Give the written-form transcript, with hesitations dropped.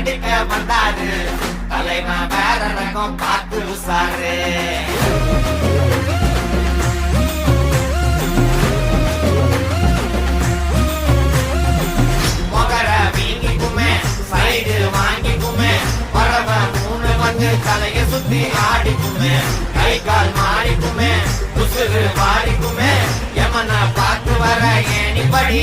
அடிக்க வந்தாரு தலைவன் வேற ரகம் பார்த்து உசாரு. மொகர வீங்கிக்குமே சைடு வாங்கிக்குமே வரவ மூணு வந்து தலைய சுத்தி ஆடிக்குமே கை கால் மாறிக்குமே உசுறு மாறிக்குமே எமன பார்த்து வர ஏனிப்படி